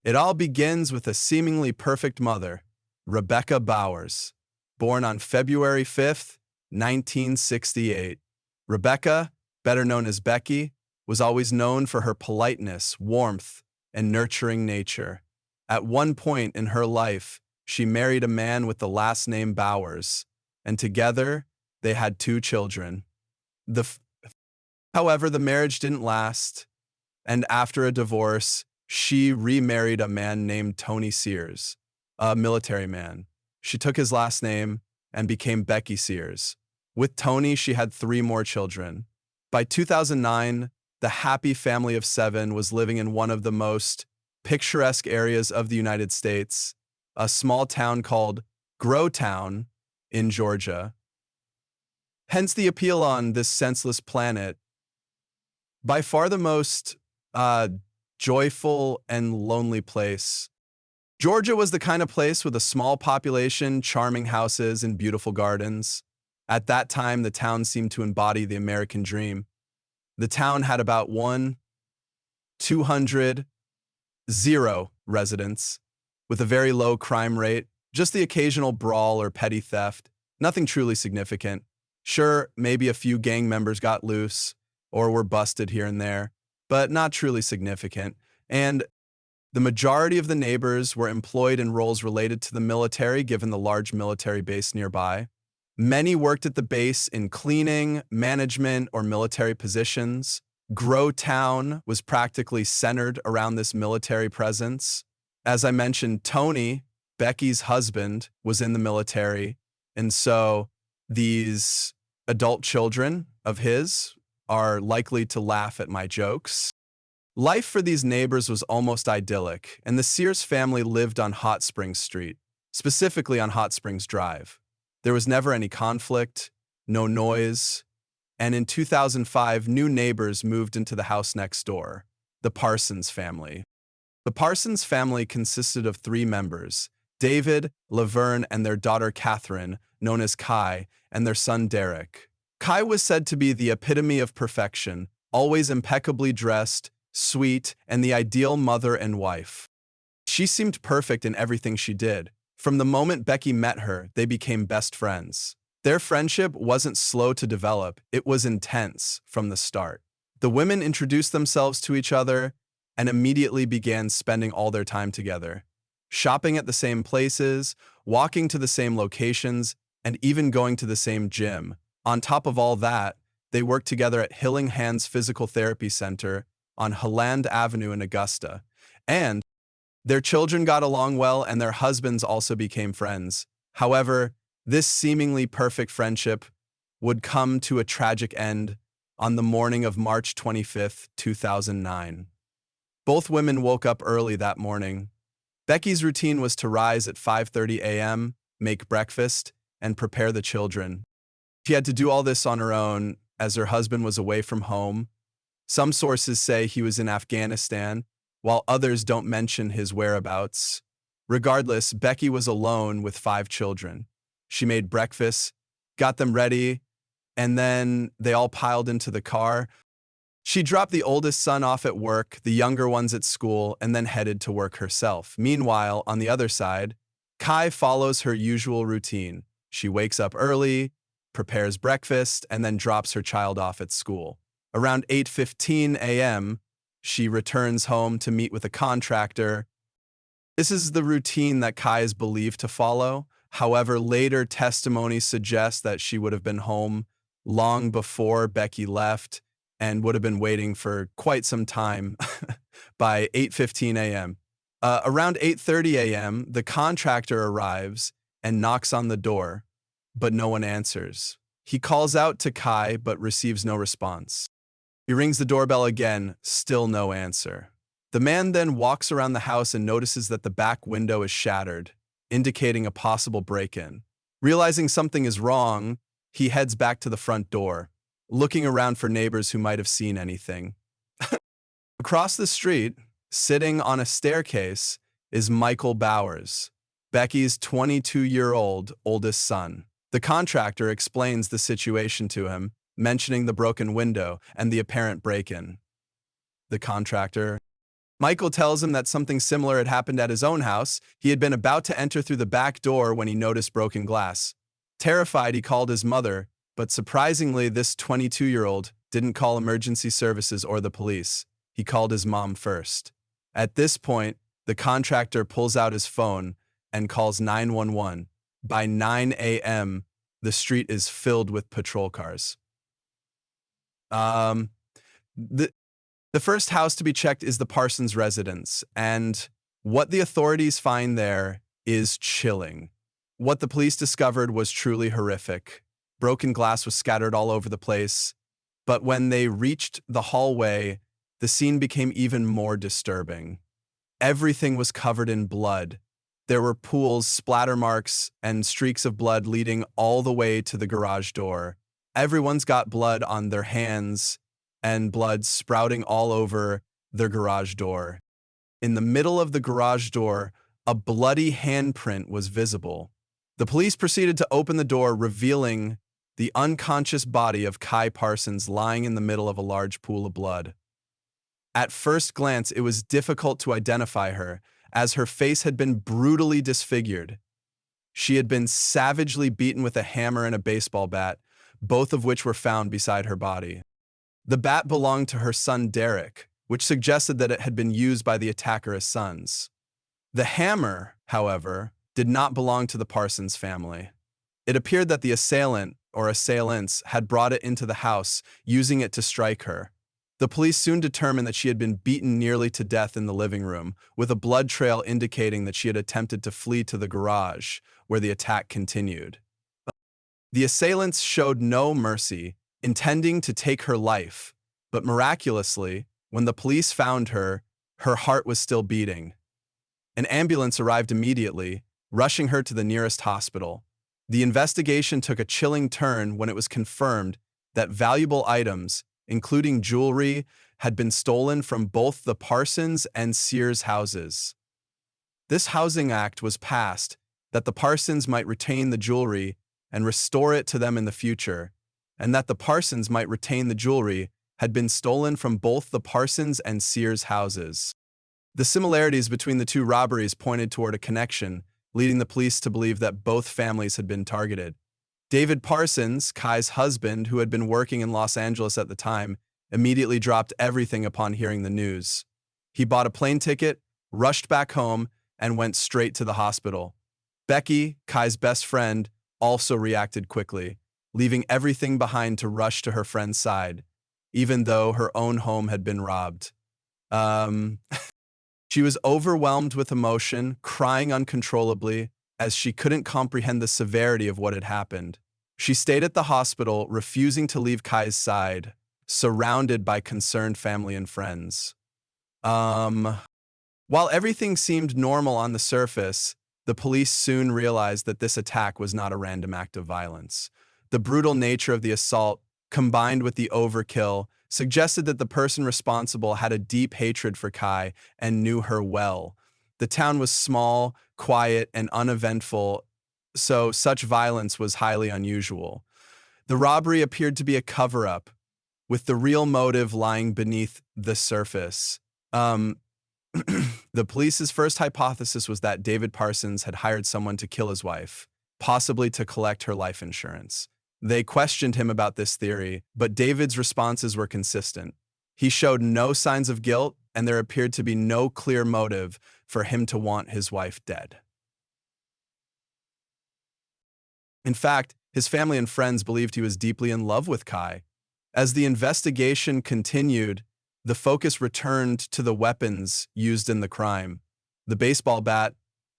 It all begins with a seemingly perfect mother, Rebecca Bowers, born on February 5th, 1968. Rebecca, better known as Becky, was always known for her politeness, warmth, and nurturing nature. At one point in her life, she married a man with the last name Bowers, and together they had 2 children. The However, the marriage didn't last, and after a divorce, she remarried a man named Tony Sears, a military man. She took his last name and became Becky Sears. With Tony, she had 3 more children. By 2009, the happy family of 7 was living in one of the most picturesque areas of the United States, a small town called Growtown in Georgia. Hence the appeal on this senseless planet. By far the most joyful and lonely place. Georgia was the kind of place with a small population, charming houses, and beautiful gardens. At that time, the town seemed to embody the American dream. The town had about 200 residents, with a very low crime rate, just the occasional brawl or petty theft, nothing truly significant. Sure, maybe a few gang members got loose or were busted here and there, but not truly significant. And the majority of the neighbors were employed in roles related to the military, given the large military base nearby. Many worked at the base in cleaning, management, or military positions. Growtown was practically centered around this military presence. As I mentioned, Tony, Becky's husband, was in the military, and so these adult children of his are likely to laugh at my jokes. Life for these neighbors was almost idyllic, and the Sears family lived on Hot Springs Street, specifically on Hot Springs Drive. There was never any conflict, no noise, and in 2005, new neighbors moved into the house next door, the Parsons family. The Parsons family consisted of 3 members, David, Laverne, and their daughter Catherine, known as Kai, and their son Derek. Kai was said to be the epitome of perfection, always impeccably dressed, sweet, and the ideal mother and wife. She seemed perfect in everything she did. From the moment Becky met her, they became best friends. Their friendship wasn't slow to develop, it was intense from the start. The women introduced themselves to each other and immediately began spending all their time together, shopping at the same places, walking to the same locations, and even going to the same gym. On top of all that, they worked together at Healing Hands Physical Therapy Center on Holland Avenue in Augusta, and their children got along well and their husbands also became friends. However, this seemingly perfect friendship would come to a tragic end on the morning of March 25th, 2009. Both women woke up early that morning. Becky's routine was to rise at 5:30 a.m., make breakfast, and prepare the children. She had to do all this on her own as her husband was away from home. Some sources say he was in Afghanistan, while others don't mention his whereabouts. Regardless, Becky was alone with 5 children. She made breakfast, got them ready, and then they all piled into the car. She dropped the oldest son off at work, the younger ones at school, and then headed to work herself. Meanwhile, on the other side, Kai follows her usual routine. She wakes up early, prepares breakfast, and then drops her child off at school. Around 8:15 a.m., she returns home to meet with a contractor. This is the routine that Kai is believed to follow. However, later testimony suggests that she would have been home long before Becky left and would have been waiting for quite some time by 8:15 a.m. Around 8:30 a.m., the contractor arrives and knocks on the door, but no one answers. He calls out to Kai but receives no response. He rings the doorbell again, still no answer. The man then walks around the house and notices that the back window is shattered, indicating a possible break-in. Realizing something is wrong, he heads back to the front door, looking around for neighbors who might have seen anything. Across the street, sitting on a staircase, is Michael Bowers, Becky's 22-year-old oldest son. The contractor explains the situation to him, mentioning the broken window and the apparent break-in. The contractor Michael tells him that something similar had happened at his own house. He had been about to enter through the back door when he noticed broken glass. Terrified, he called his mother, but surprisingly, this 22-year-old didn't call emergency services or the police. He called his mom first. At this point, the contractor pulls out his phone and calls 911. By 9 a.m., the street is filled with patrol cars. The first house to be checked is the Parsons residence, and what the authorities find there is chilling. What the police discovered was truly horrific. Broken glass was scattered all over the place, but when they reached the hallway, the scene became even more disturbing. Everything was covered in blood. There were pools, splatter marks, and streaks of blood leading all the way to the garage door. Everyone's got blood on their hands and blood sprouting all over their garage door. In the middle of the garage door, a bloody handprint was visible. The police proceeded to open the door, revealing the unconscious body of Kai Parsons lying in the middle of a large pool of blood. At first glance, it was difficult to identify her, as her face had been brutally disfigured. She had been savagely beaten with a hammer and a baseball bat, both of which were found beside her body. The bat belonged to her son Derek, which suggested that it had been used by the attacker as sons. The hammer, however, did not belong to the Parsons family. It appeared that the assailant or assailants had brought it into the house, using it to strike her. The police soon determined that she had been beaten nearly to death in the living room, with a blood trail indicating that she had attempted to flee to the garage, where the attack continued. The assailants showed no mercy, intending to take her life, but miraculously, when the police found her, her heart was still beating. An ambulance arrived immediately, rushing her to the nearest hospital. The investigation took a chilling turn when it was confirmed that valuable items, including jewelry, had been stolen from both the Parsons and Sears houses. This housing act was passed that the Parsons might retain the jewelry and restore it to them in the future, and that the Parsons might retain the jewelry had been stolen from both the Parsons and Sears houses. The similarities between the two robberies pointed toward a connection, leading the police to believe that both families had been targeted. David Parsons, Kai's husband, who had been working in Los Angeles at the time, immediately dropped everything upon hearing the news. He bought a plane ticket, rushed back home, and went straight to the hospital. Becky, Kai's best friend, also reacted quickly, leaving everything behind to rush to her friend's side, even though her own home had been robbed. She was overwhelmed with emotion, crying uncontrollably, as she couldn't comprehend the severity of what had happened. She stayed at the hospital, refusing to leave Kai's side, surrounded by concerned family and friends. While everything seemed normal on the surface, the police soon realized that this attack was not a random act of violence. The brutal nature of the assault, combined with the overkill, suggested that the person responsible had a deep hatred for Kai and knew her well. The town was small, quiet, and uneventful, so such violence was highly unusual. The robbery appeared to be a cover-up, with the real motive lying beneath the surface. The police's first hypothesis was that David Parsons had hired someone to kill his wife, possibly to collect her life insurance. They questioned him about this theory, but David's responses were consistent. He showed no signs of guilt, and there appeared to be no clear motive for him to want his wife dead. In fact, his family and friends believed he was deeply in love with Kai. As the investigation continued, the focus returned to the weapons used in the crime: the baseball bat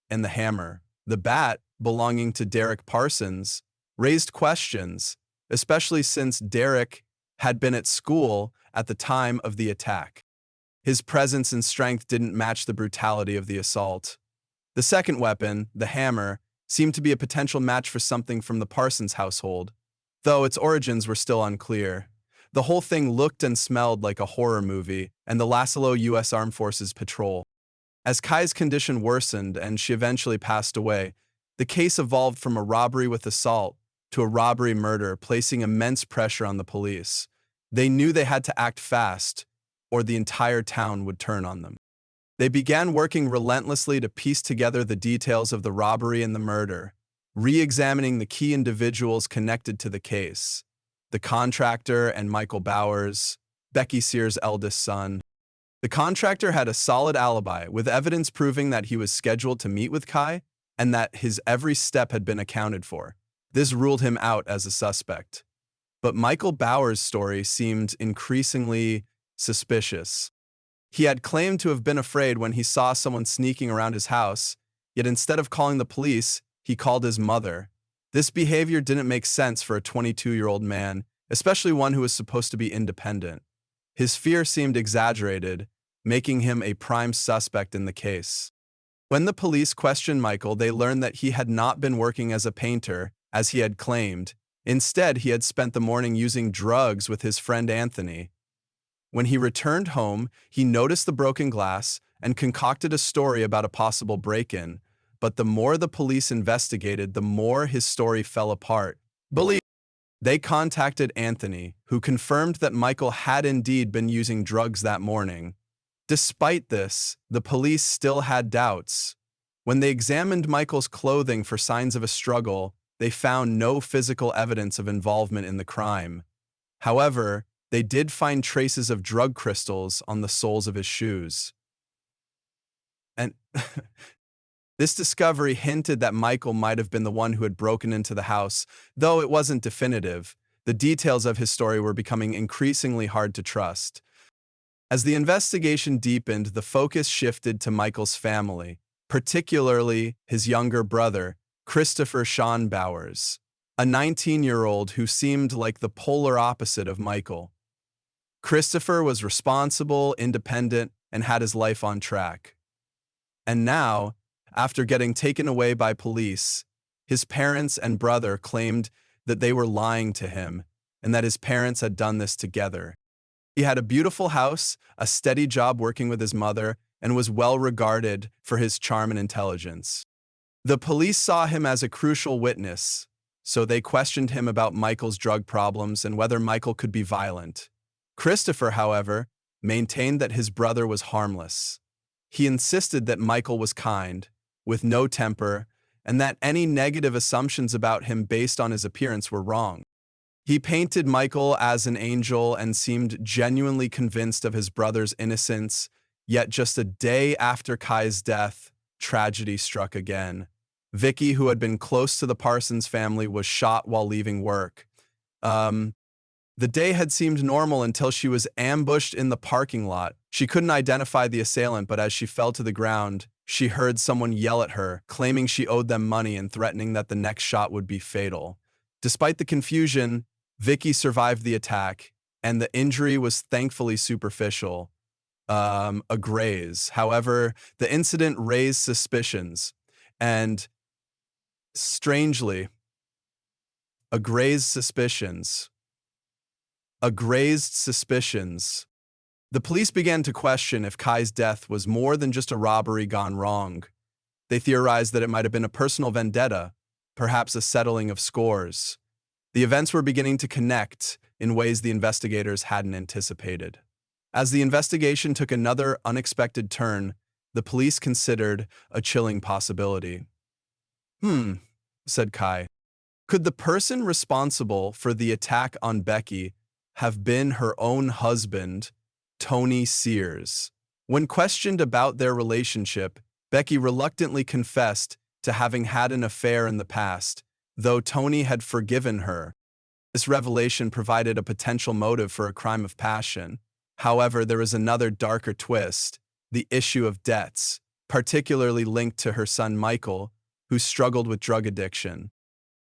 and the hammer. The bat, belonging to Derek Parsons, raised questions, especially since Derek had been at school at the time of the attack. His presence and strength didn't match the brutality of the assault. The second weapon, the hammer, seemed to be a potential match for something from the Parsons household, though its origins were still unclear. The whole thing looked and smelled like a horror movie and the Lascaux U.S. Armed Forces patrol. As Kai's condition worsened and she eventually passed away, the case evolved from a robbery with assault to a robbery-murder, placing immense pressure on the police. They knew they had to act fast, or the entire town would turn on them. They began working relentlessly to piece together the details of the robbery and the murder, re-examining the key individuals connected to the case: the contractor and Michael Bowers, Becky Sears' eldest son. The contractor had a solid alibi, with evidence proving that he was scheduled to meet with Kai and that his every step had been accounted for. This ruled him out as a suspect. But Michael Bowers' story seemed increasingly suspicious. He had claimed to have been afraid when he saw someone sneaking around his house, yet instead of calling the police, he called his mother. This behavior didn't make sense for a 22-year-old man, especially one who was supposed to be independent. His fear seemed exaggerated, making him a prime suspect in the case. When the police questioned Michael, they learned that he had not been working as a painter, as he had claimed. Instead, he had spent the morning using drugs with his friend Anthony. When he returned home, he noticed the broken glass and concocted a story about a possible break-in. But the more the police investigated, the more his story fell apart. They contacted Anthony, who confirmed that Michael had indeed been using drugs that morning. Despite this, the police still had doubts. When they examined Michael's clothing for signs of a struggle, they found no physical evidence of involvement in the crime. However, they did find traces of drug crystals on the soles of his shoes. And this discovery hinted that Michael might have been the one who had broken into the house, though it wasn't definitive. The details of his story were becoming increasingly hard to trust. As the investigation deepened, the focus shifted to Michael's family, particularly his younger brother, Christopher Sean Bowers, a 19-year-old who seemed like the polar opposite of Michael. Christopher was responsible, independent, and had his life on track. And now, after getting taken away by police, his parents and brother claimed that they were lying to him and that his parents had done this together. He had a beautiful house, a steady job working with his mother, and was well regarded for his charm and intelligence. The police saw him as a crucial witness, so they questioned him about Michael's drug problems and whether Michael could be violent. Christopher, however, maintained that his brother was harmless. He insisted that Michael was kind, with no temper, and that any negative assumptions about him based on his appearance were wrong. He painted Michael as an angel and seemed genuinely convinced of his brother's innocence, yet just a day after Kai's death, tragedy struck again. Vicky, who had been close to the Parsons family, was shot while leaving work. The day had seemed normal until she was ambushed in the parking lot. She couldn't identify the assailant, but as she fell to the ground, she heard someone yell at her, claiming she owed them money and threatening that the next shot would be fatal. Despite the confusion, Vicky survived the attack, and the injury was thankfully superficial, a graze. However, the incident raised suspicions, and strangely, grazed suspicions. The police began to question if Kai's death was more than just a robbery gone wrong. They theorized that it might have been a personal vendetta, perhaps a settling of scores. The events were beginning to connect in ways the investigators hadn't anticipated. As the investigation took another unexpected turn, the police considered a chilling possibility. Said Kai. Could the person responsible for the attack on Becky have been her own husband, Tony Sears? When questioned about their relationship, Becky reluctantly confessed to having had an affair in the past, though Tony had forgiven her. This revelation provided a potential motive for a crime of passion. However, there was another darker twist: the issue of debts, particularly linked to her son Michael, who struggled with drug addiction.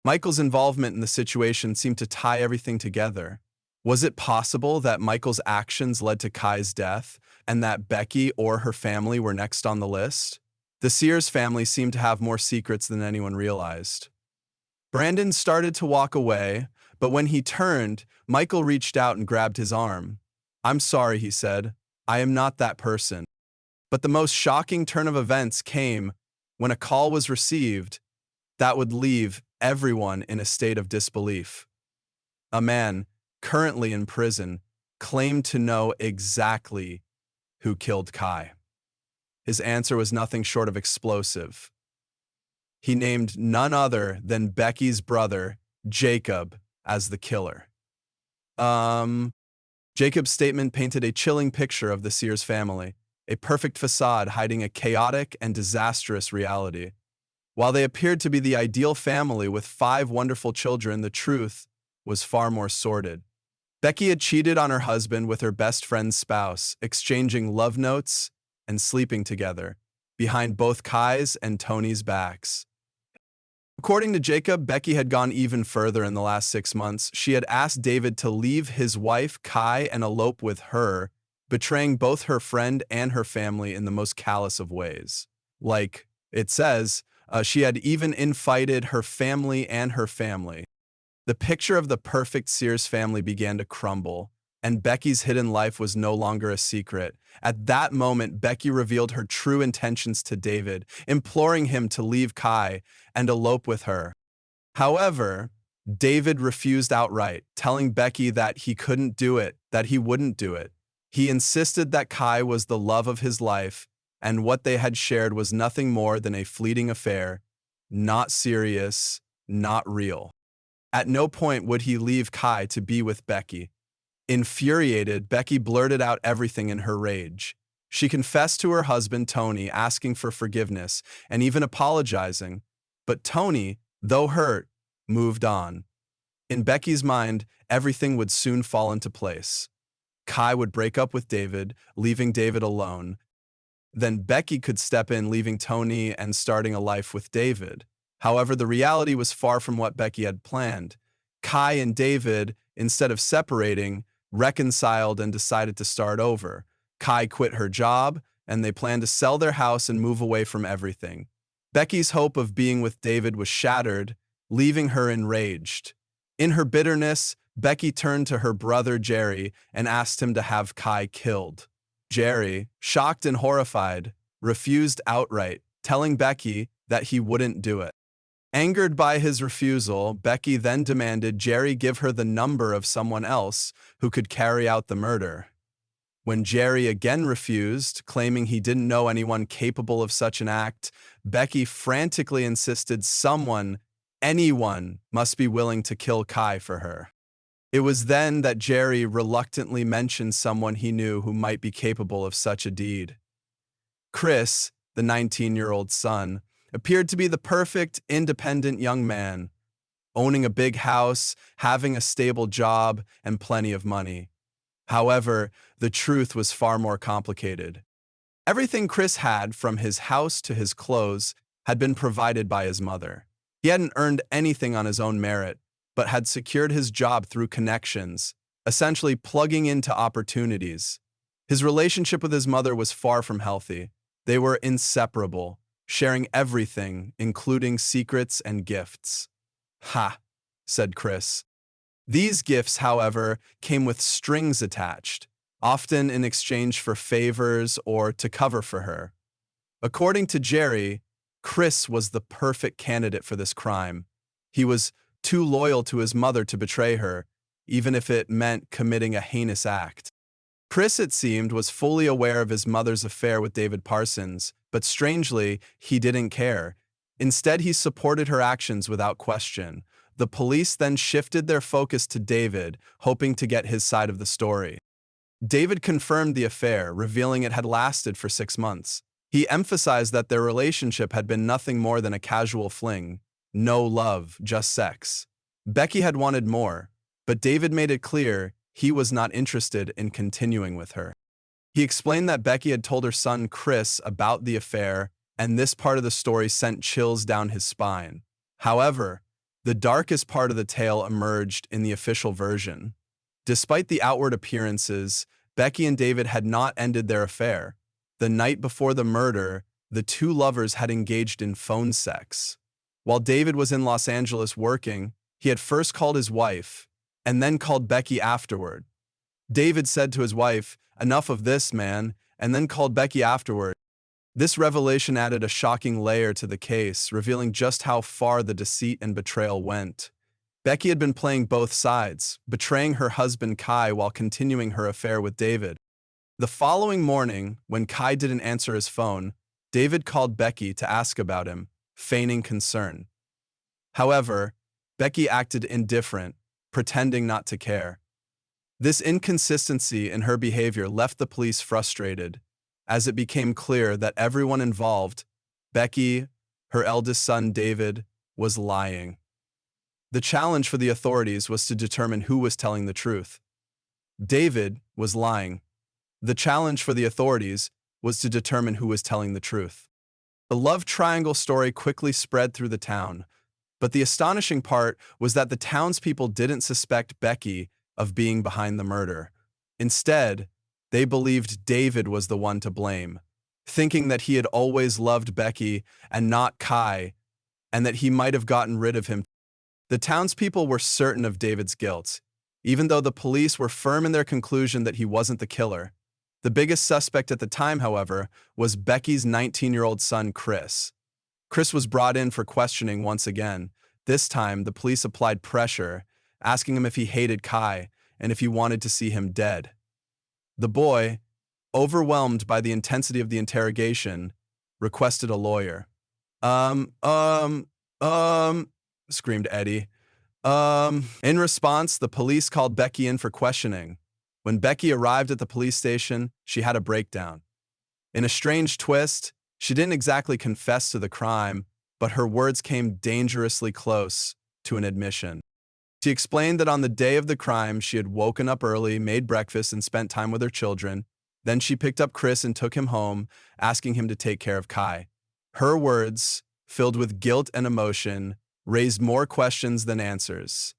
Michael's involvement in the situation seemed to tie everything together. Was it possible that Michael's actions led to Kai's death, and that Becky or her family were next on the list? The Sears family seemed to have more secrets than anyone realized. Brandon started to walk away, but when he turned, Michael reached out and grabbed his arm. "I'm sorry," he said. "I am not that person." But the most shocking turn of events came when a call was received that would leave everyone in a state of disbelief. A man, currently in prison, claimed to know exactly who killed Kai. His answer was nothing short of explosive. He named none other than Becky's brother, Jacob, as the killer. Jacob's statement painted a chilling picture of the Sears family, a perfect facade hiding a chaotic and disastrous reality. While they appeared to be the ideal family with 5 wonderful children, the truth was far more sordid. Becky had cheated on her husband with her best friend's spouse, exchanging love notes and sleeping together, behind both Kai's and Tony's backs. According to Jacob, Becky had gone even further in the last 6 months. She had asked David to leave his wife, Kai, and elope with her, betraying both her friend and her family in the most callous of ways. Like it says, she had even invited her family and her family. The picture of the perfect Sears family began to crumble, and Becky's hidden life was no longer a secret. At that moment, Becky revealed her true intentions to David, imploring him to leave Kai and elope with her. However, David refused outright, telling Becky that he couldn't do it, that he wouldn't do it. He insisted that Kai was the love of his life, and what they had shared was nothing more than a fleeting affair, not serious, not real. At no point would he leave Kai to be with Becky. Infuriated, Becky blurted out everything in her rage. She confessed to her husband, Tony, asking for forgiveness and even apologizing. But Tony, though hurt, moved on. In Becky's mind, everything would soon fall into place. Kai would break up with David, leaving David alone. Then Becky could step in, leaving Tony and starting a life with David. However, the reality was far from what Becky had planned. Kai and David, instead of separating, reconciled and decided to start over. Kai quit her job, and they planned to sell their house and move away from everything. Becky's hope of being with David was shattered, leaving her enraged. In her bitterness, Becky turned to her brother Jerry and asked him to have Kai killed. Jerry, shocked and horrified, refused outright, telling Becky that he wouldn't do it. Angered by his refusal, Becky then demanded Jerry give her the number of someone else who could carry out the murder. When Jerry again refused, claiming he didn't know anyone capable of such an act, Becky frantically insisted anyone must be willing to kill Kai for her. It was then that Jerry reluctantly mentioned someone he knew who might be capable of such a deed. Chris, the 19-year-old son, appeared to be the perfect, independent young man, owning a big house, having a stable job, and plenty of money. However, the truth was far more complicated. Everything Chris had, from his house to his clothes, had been provided by his mother. He hadn't earned anything on his own merit, but had secured his job through connections, essentially plugging into opportunities. His relationship with his mother was far from healthy. They were inseparable, sharing everything, including secrets and gifts. "Ha," said Chris. These gifts, however, came with strings attached, often in exchange for favors or to cover for her. According to Jerry, Chris was the perfect candidate for this crime. He was too loyal to his mother to betray her, even if it meant committing a heinous act. Chris, it seemed, was fully aware of his mother's affair with David Parsons, but strangely, he didn't care. Instead, he supported her actions without question. The police then shifted their focus to David, hoping to get his side of the story. David confirmed the affair, revealing it had lasted for 6 months. He emphasized that their relationship had been nothing more than a casual fling. No love, just sex. Becky had wanted more, but David made it clear he was not interested in continuing with her. He explained that Becky had told her son Chris about the affair, and this part of the story sent chills down his spine. However, the darkest part of the tale emerged in the official version. Despite the outward appearances, Becky and David had not ended their affair. The night before the murder, the two lovers had engaged in phone sex. While David was in Los Angeles working, he had first called his wife, and then called Becky afterward. David said to his wife, "Enough of this, man," and then called Becky afterward. This revelation added a shocking layer to the case, revealing just how far the deceit and betrayal went. Becky had been playing both sides, betraying her husband Kai while continuing her affair with David. The following morning, when Kai didn't answer his phone, David called Becky to ask about him, feigning concern. However, Becky acted indifferent, pretending not to care. This inconsistency in her behavior left the police frustrated, as it became clear that everyone involved, Becky, her eldest son David, was lying. The challenge for the authorities was to determine who was telling the truth. David was lying. The challenge for the authorities was to determine who was telling the truth. The love triangle story quickly spread through the town, but the astonishing part was that the townspeople didn't suspect Becky of being behind the murder. Instead, they believed David was the one to blame, thinking that he had always loved Becky and not Kai, and that he might have gotten rid of him. The townspeople were certain of David's guilt, even though the police were firm in their conclusion that he wasn't the killer. The biggest suspect at the time, however, was Becky's 19-year-old son, Chris. Chris was brought in for questioning once again. This time, the police applied pressure, asking him if he hated Kai and if he wanted to see him dead. The boy, overwhelmed by the intensity of the interrogation, requested a lawyer. Screamed Eddie. In response, the police called Becky in for questioning. When Becky arrived at the police station, she had a breakdown. In a strange twist, she didn't exactly confess to the crime, but her words came dangerously close to an admission. She explained that on the day of the crime, she had woken up early, made breakfast, and spent time with her children. Then she picked up Chris and took him home, asking him to take care of Kai. Her words, filled with guilt and emotion, raised more questions than answers.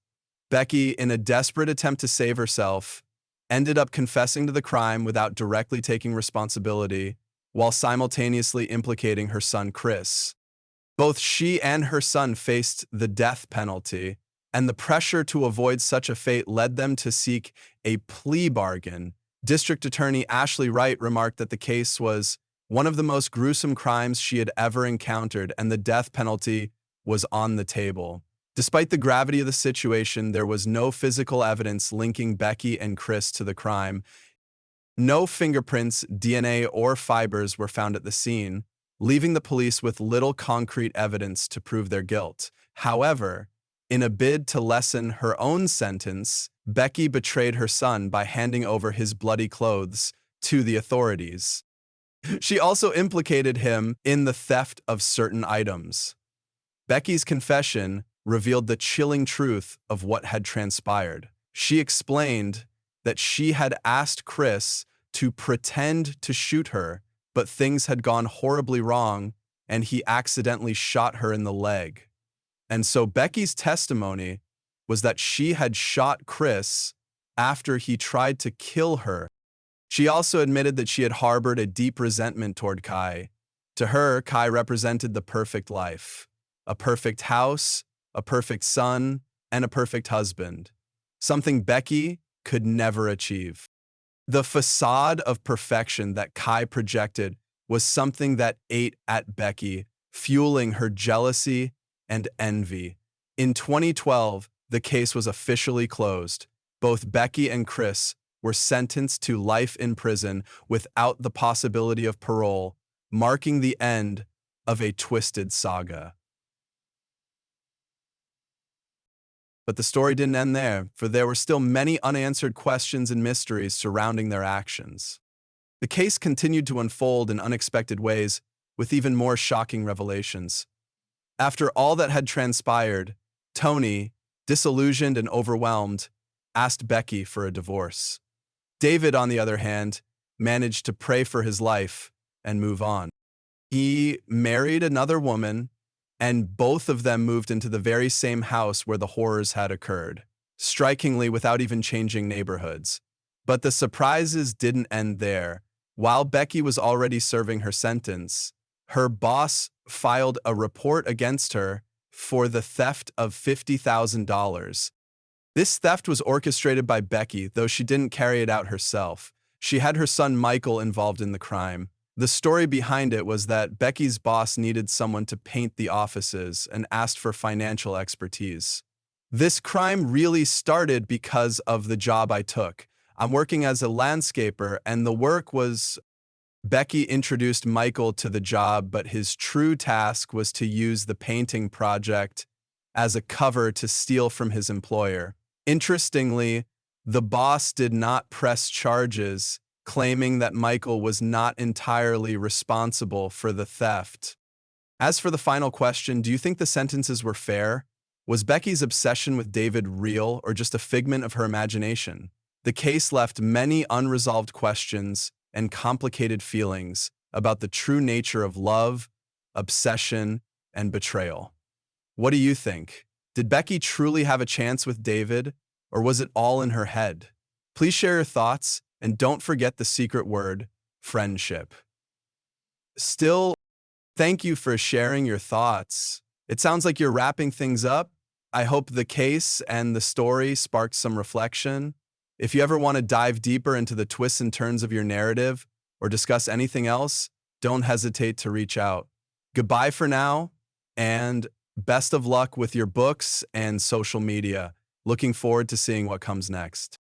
Becky, in a desperate attempt to save herself, ended up confessing to the crime without directly taking responsibility, while simultaneously implicating her son Chris. Both she and her son faced the death penalty, and the pressure to avoid such a fate led them to seek a plea bargain. District Attorney Ashley Wright remarked that the case was one of the most gruesome crimes she had ever encountered, and the death penalty was on the table. Despite the gravity of the situation, there was no physical evidence linking Becky and Chris to the crime. No fingerprints, DNA, or fibers were found at the scene, leaving the police with little concrete evidence to prove their guilt. However, in a bid to lessen her own sentence, Becky betrayed her son by handing over his bloody clothes to the authorities. She also implicated him in the theft of certain items. Becky's confession revealed the chilling truth of what had transpired. She explained that she had asked Chris to pretend to shoot her, but things had gone horribly wrong and he accidentally shot her in the leg. And so Becky's testimony was that she had shot Chris after he tried to kill her. She also admitted that she had harbored a deep resentment toward Kai. To her, Kai represented the perfect life, a perfect house, a perfect son, and a perfect husband, something Becky could never achieve. The facade of perfection that Kai projected was something that ate at Becky, fueling her jealousy and envy. In 2012, the case was officially closed. Both Becky and Chris were sentenced to life in prison without the possibility of parole, marking the end of a twisted saga. But the story didn't end there, for there were still many unanswered questions and mysteries surrounding their actions. The case continued to unfold in unexpected ways, with even more shocking revelations. After all that had transpired, Tony, disillusioned and overwhelmed, asked Becky for a divorce. David, on the other hand, managed to pray for his life and move on. He married another woman, and both of them moved into the very same house where the horrors had occurred, strikingly without even changing neighborhoods. But the surprises didn't end there. While Becky was already serving her sentence, her boss filed a report against her for the theft of $50,000. This theft was orchestrated by Becky, though she didn't carry it out herself. She had her son Michael involved in the crime. The story behind it was that Becky's boss needed someone to paint the offices and asked for financial expertise. This crime really started because of the job I took. I'm working as a landscaper, and the work was Becky introduced Michael to the job, but his true task was to use the painting project as a cover to steal from his employer. Interestingly, the boss did not press charges, claiming that Michael was not entirely responsible for the theft. As for the final question, do you think the sentences were fair? Was Becky's obsession with David real or just a figment of her imagination? The case left many unresolved questions and complicated feelings about the true nature of love, obsession, and betrayal. What do you think? Did Becky truly have a chance with David, or was it all in her head? Please share your thoughts, and don't forget the secret word, friendship. Still, thank you for sharing your thoughts. It sounds like you're wrapping things up. I hope the case and the story sparked some reflection. If you ever want to dive deeper into the twists and turns of your narrative or discuss anything else, don't hesitate to reach out. Goodbye for now, and best of luck with your books and social media. Looking forward to seeing what comes next.